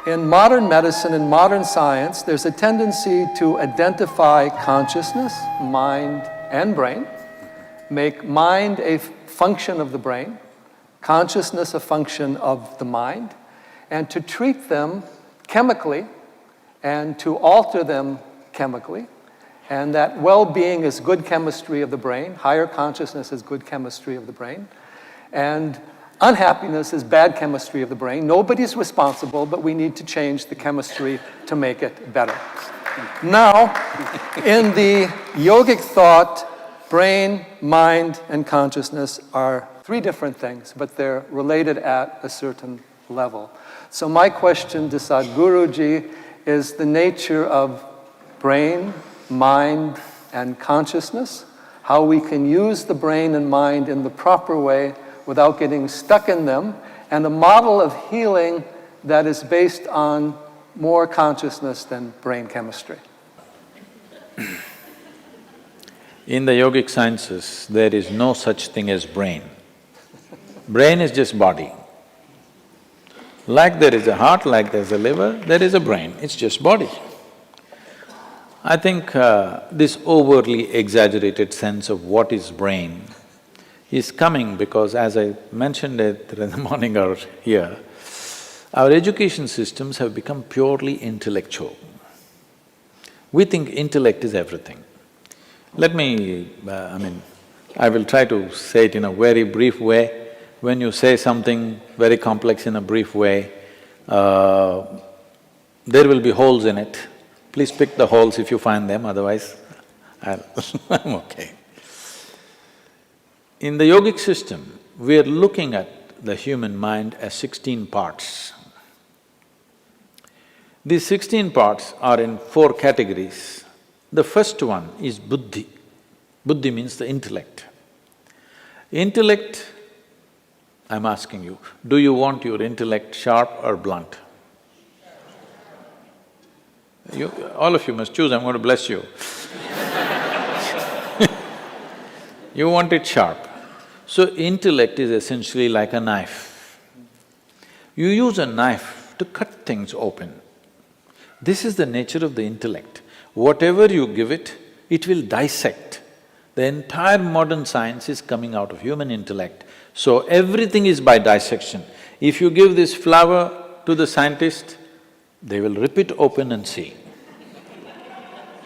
In modern medicine and modern science, there's a tendency to identify consciousness, mind, and brain, make mind a function of the brain, consciousness a function of the mind, and to treat them chemically and to alter them chemically, and that well-being is good chemistry of the brain, higher consciousness is good chemistry of the brain, and unhappiness is bad chemistry of the brain. Nobody's responsible, but we need to change the chemistry to make it better. Now, in the yogic thought, brain, mind, and consciousness are three different things, but they're related at a certain level. So my question to Sadhguruji is the nature of brain, mind, and consciousness, how we can use the brain and mind in the proper way without getting stuck in them, and a model of healing that is based on more consciousness than brain chemistry. In the yogic sciences, there is no such thing as brain. Brain is just body. Like there is a heart, like there's a liver, there is a brain, it's just body. I think this overly exaggerated sense of what is brain is coming because, as I mentioned it in the morning hour here, our education systems have become purely intellectual. We think intellect is everything. Let me… I will try to say it in a very brief way. When you say something very complex in a brief way, there will be holes in it. Please pick the holes if you find them, otherwise I'm okay. In the yogic system, we are looking at the human mind as 16 parts. These 16 parts are in 4 categories. The first one is buddhi. Buddhi means the intellect. Intellect, I'm asking you, do you want your intellect sharp or blunt? All of you must choose, I'm going to bless you. You want it sharp. So intellect is essentially like a knife. You use a knife to cut things open. This is the nature of the intellect. Whatever you give it, it will dissect. The entire modern science is coming out of human intellect. So everything is by dissection. If you give this flower to the scientist, they will rip it open and see.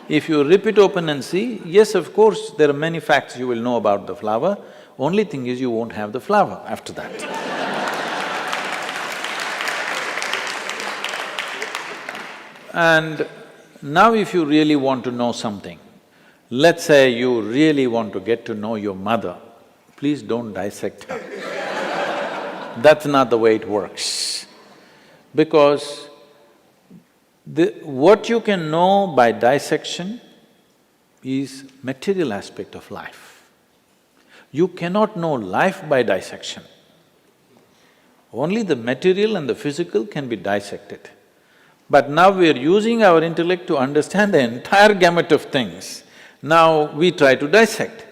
If you rip it open and see, yes, of course, there are many facts you will know about the flower, only thing is you won't have the flower after that. And now if you really want to know something, let's say you really want to get to know your mother, please don't dissect her. That's not the way it works. Because what you can know by dissection is material aspect of life. You cannot know life by dissection. Only the material and the physical can be dissected. But now we are using our intellect to understand the entire gamut of things. Now we try to dissect.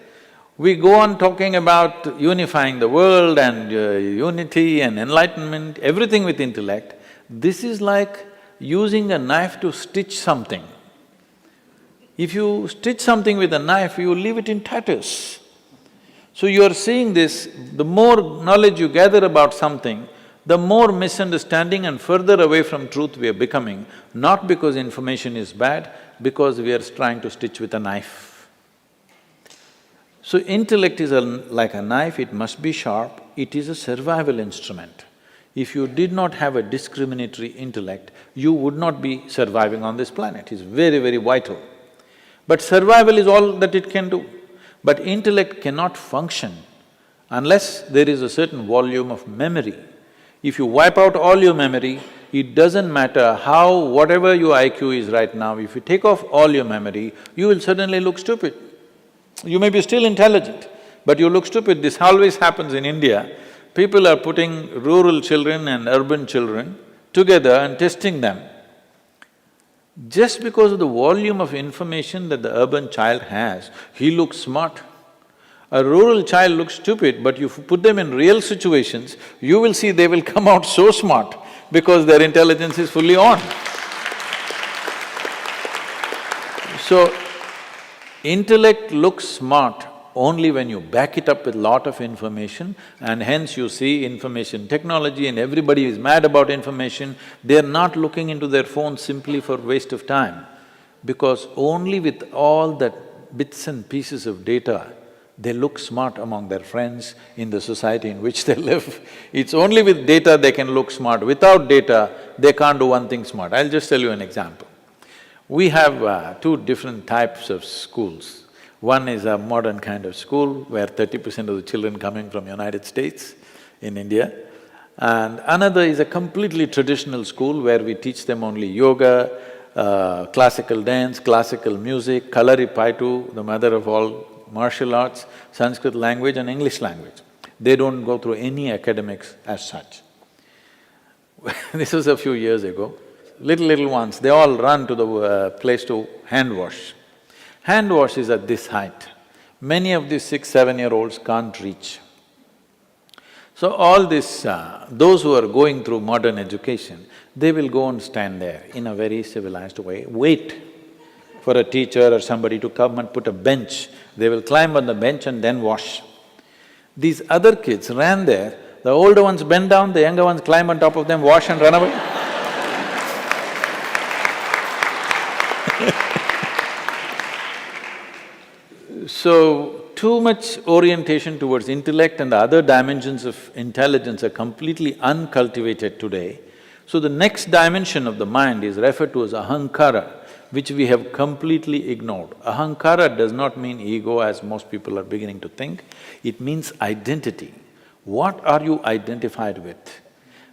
We go on talking about unifying the world and unity and enlightenment, everything with intellect. This is like using a knife to stitch something. If you stitch something with a knife, you leave it in tatters. So you are seeing this, the more knowledge you gather about something, the more misunderstanding and further away from truth we are becoming, not because information is bad, because we are trying to stitch with a knife. So intellect is like a knife, it must be sharp, it is a survival instrument. If you did not have a discriminatory intellect, you would not be surviving on this planet, it's very, very vital. But survival is all that it can do. But intellect cannot function unless there is a certain volume of memory. If you wipe out all your memory, it doesn't matter how… whatever your IQ is right now, if you take off all your memory, you will suddenly look stupid. You may be still intelligent, but you look stupid. This always happens in India. People are putting rural children and urban children together and testing them. Just because of the volume of information that the urban child has, he looks smart. A rural child looks stupid, but you put them in real situations, you will see they will come out so smart. because their intelligence is fully on. So, intellect looks smart only when you back it up with lot of information, and hence you see information technology and everybody is mad about information. They're not looking into their phones simply for waste of time, because only with all that bits and pieces of data, they look smart among their friends in the society in which they live. It's only with data they can look smart. Without data, they can't do one thing smart. I'll just tell you an example. We have two different types of schools. One is a modern kind of school where 30% of the children coming from United States in India, and another is a completely traditional school where we teach them only yoga, classical dance, classical music, Kalaripaitu, the mother of all martial arts, Sanskrit language and English language. They don't go through any academics as such. This was a few years ago. Little ones, they all run to the place to hand wash. Hand wash is at this height. Many of these 6, 7-year-olds can't reach. So all this, those who are going through modern education, they will go and stand there in a very civilized way, wait for a teacher or somebody to come and put a bench. They will climb on the bench and then wash. These other kids ran there, the older ones bend down, the younger ones climb on top of them, wash and run away. So, too much orientation towards intellect and the other dimensions of intelligence are completely uncultivated today. So the next dimension of the mind is referred to as ahankara, which we have completely ignored. Ahankara does not mean ego as most people are beginning to think, it means identity. What are you identified with?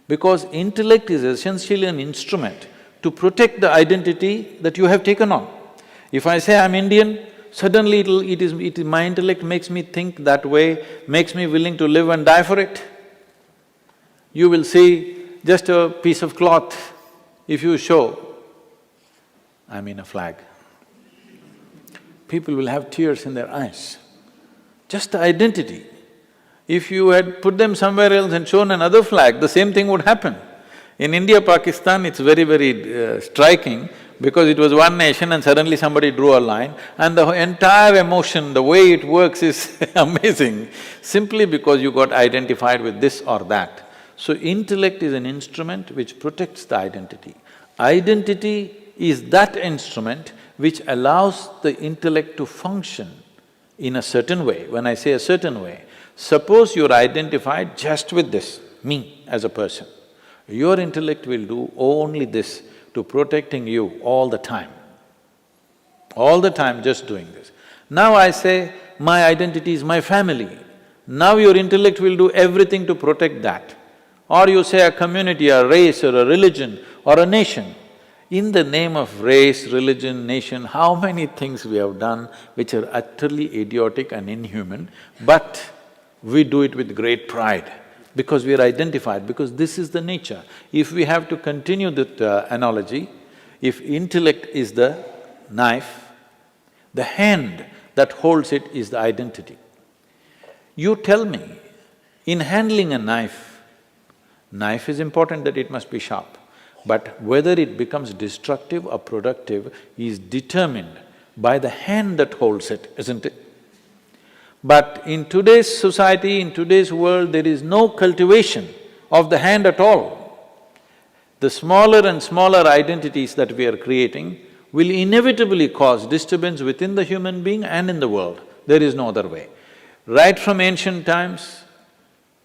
Because intellect is essentially an instrument to protect the identity that you have taken on. If I say I'm Indian, suddenly my intellect makes me think that way, makes me willing to live and die for it. You will see just a piece of cloth, if you show, I mean a flag, people will have tears in their eyes. Just the identity. If you had put them somewhere else and shown another flag, the same thing would happen. In India, Pakistan, it's very striking because it was one nation and suddenly somebody drew a line and the entire emotion, the way it works is amazing, simply because you got identified with this or that. So intellect is an instrument which protects the identity. Identity is that instrument which allows the intellect to function in a certain way. When I say a certain way, suppose you're identified just with this, me as a person. Your intellect will do only this to protecting you all the time just doing this. Now I say, my identity is my family. Now your intellect will do everything to protect that. Or you say a community, a race or a religion or a nation. In the name of race, religion, nation, how many things we have done which are utterly idiotic and inhuman, but we do it with great pride because we are identified, because this is the nature. If we have to continue that analogy, if intellect is the knife, the hand that holds it is the identity. You tell me, in handling a knife is important that it must be sharp, but whether it becomes destructive or productive is determined by the hand that holds it, isn't it? But in today's society, in today's world, there is no cultivation of the hand at all. The smaller and smaller identities that we are creating will inevitably cause disturbance within the human being and in the world. There is no other way. Right from ancient times,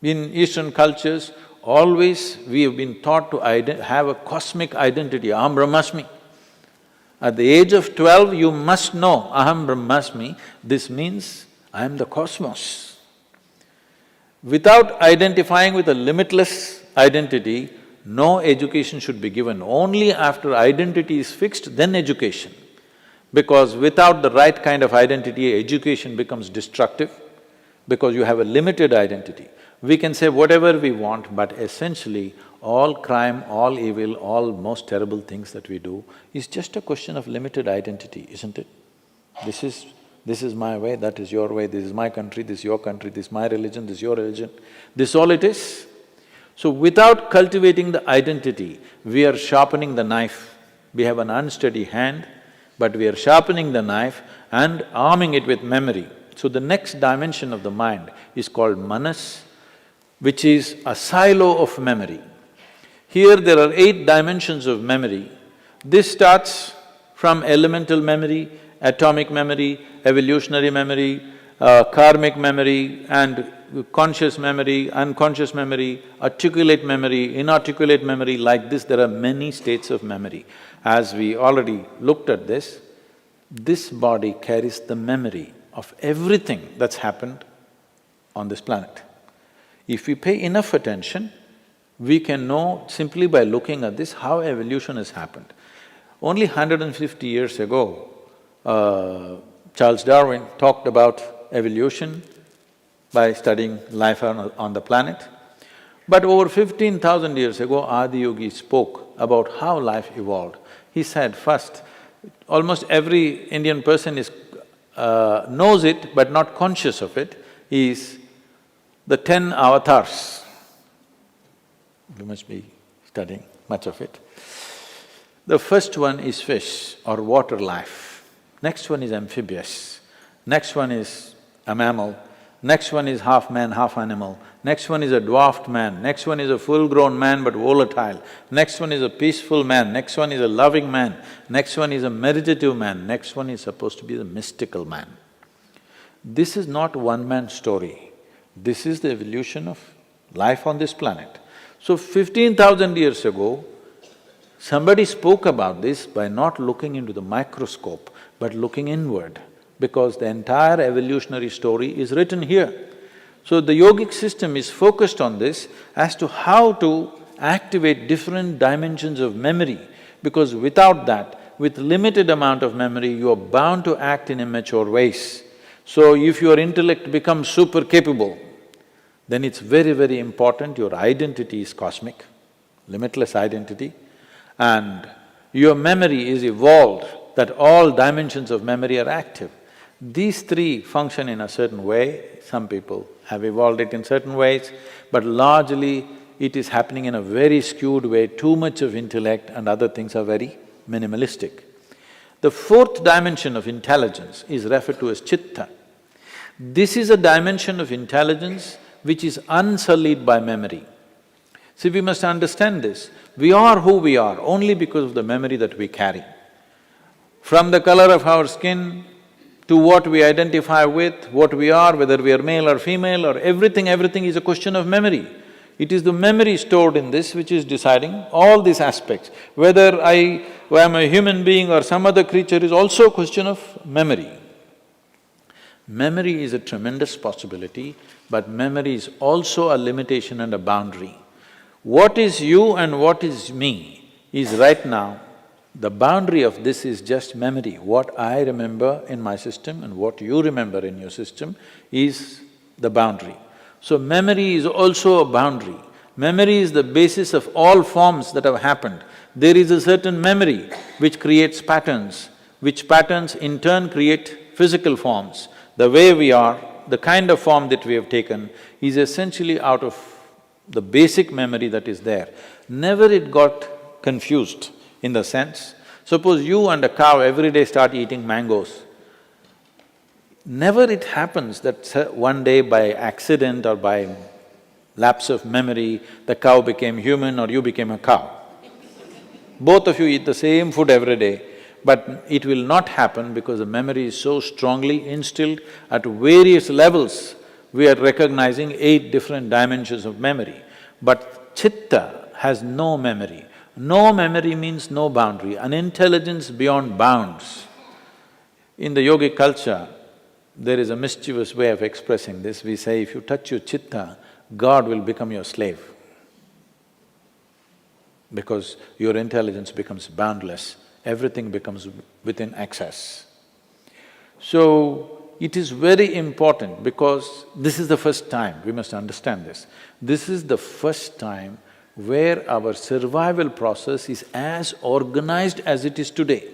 in Eastern cultures, always we have been taught to have a cosmic identity, aham brahmasmi. At the age of 12, you must know aham brahmasmi, this means I am the cosmos. Without identifying with a limitless identity, no education should be given. Only after identity is fixed, then education. Because without the right kind of identity, education becomes destructive because you have a limited identity. We can say whatever we want, but essentially all crime, all evil, all most terrible things that we do is just a question of limited identity, isn't it? This is my way, that is your way, this is my country, this is your country, this is my religion, this is your religion. This is all it is. So without cultivating the identity, we are sharpening the knife. We have an unsteady hand, but we are sharpening the knife and arming it with memory. So the next dimension of the mind is called manas, which is a silo of memory. Here there are 8 dimensions of memory. This starts from elemental memory, atomic memory, evolutionary memory, karmic memory and conscious memory, unconscious memory, articulate memory, inarticulate memory. Like this, there are many states of memory. As we already looked at this body carries the memory of everything that's happened on this planet. If we pay enough attention, we can know simply by looking at this how evolution has happened. Only 150 years ago, Charles Darwin talked about evolution by studying life on the planet. But over 15,000 years ago, Adi Yogi spoke about how life evolved. He said, first, almost every Indian person knows it but not conscious of it, is the 10 avatars. You must be studying much of it. The first one is fish or water life. Next one is amphibious. Next one is a mammal. Next one is half man, half animal. Next one is a dwarfed man. Next one is a full-grown man but volatile. Next one is a peaceful man. Next one is a loving man. Next one is a meditative man. Next one is supposed to be the mystical man. This is not one-man story. This is the evolution of life on this planet. So 15,000 years ago, somebody spoke about this by not looking into the microscope, but looking inward, because the entire evolutionary story is written here. So the yogic system is focused on this as to how to activate different dimensions of memory, because without that, with limited amount of memory, you are bound to act in immature ways. So if your intellect becomes super capable, then it's very, very important your identity is cosmic, limitless identity, and your memory is evolved, that all dimensions of memory are active. These 3 function in a certain way, some people have evolved it in certain ways, but largely it is happening in a very skewed way, too much of intellect and other things are very minimalistic. The 4th dimension of intelligence is referred to as chitta. This is a dimension of intelligence which is unsullied by memory. See, we must understand this. We are who we are only because of the memory that we carry. From the color of our skin to what we identify with, what we are, whether we are male or female or everything is a question of memory. It is the memory stored in this which is deciding all these aspects. Whether I am a human being or some other creature is also a question of memory. Memory is a tremendous possibility, but memory is also a limitation and a boundary. What is you and what is me is right now, the boundary of this is just memory. What I remember in my system and what you remember in your system is the boundary. So memory is also a boundary. Memory is the basis of all forms that have happened. There is a certain memory which creates patterns, which patterns in turn create physical forms. The way we are, the kind of form that we have taken is essentially out of the basic memory that is there. Never it got confused in the sense, suppose you and a cow every day start eating mangoes. Never it happens that one day by accident or by lapse of memory, the cow became human or you became a cow. Both of you eat the same food every day, but it will not happen because the memory is so strongly instilled at various levels. We are recognizing 8 different dimensions of memory, but chitta has no memory. No memory means no boundary, an intelligence beyond bounds. In the yogic culture, there is a mischievous way of expressing this. We say, if you touch your chitta, God will become your slave, because your intelligence becomes boundless, everything becomes within access. So, it is very important because this is the first time, we must understand this. This is the first time where our survival process is as organized as it is today.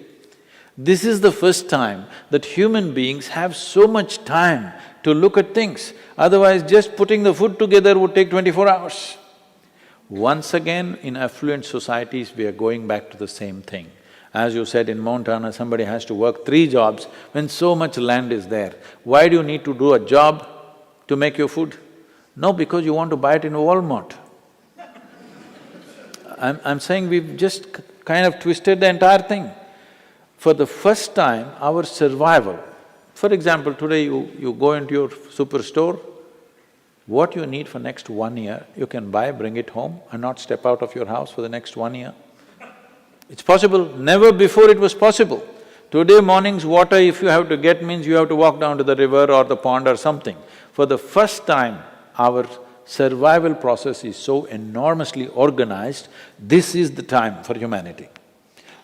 This is the first time that human beings have so much time to look at things, otherwise just putting the food together would take 24 hours. Once again, in affluent societies, we are going back to the same thing. As you said, in Montana, somebody has to work 3 jobs when so much land is there. Why do you need to do a job to make your food? No, because you want to buy it in Walmart. I'm saying we've just kind of twisted the entire thing. For the first time, our survival… For example, today you go into your superstore, what you need for next 1 year, you can buy, bring it home and not step out of your house for the next 1 year. It's possible, never before it was possible. Today morning's water, if you have to get, means you have to walk down to the river or the pond or something. For the first time, our survival process is so enormously organized, this is the time for humanity.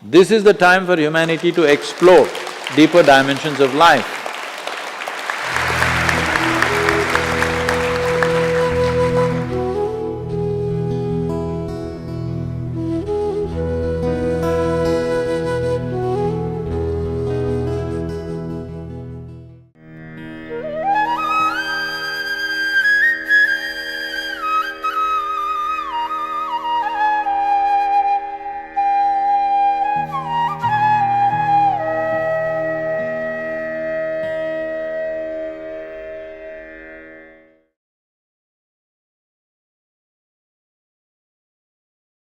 This is the time for humanity to explore deeper dimensions of life.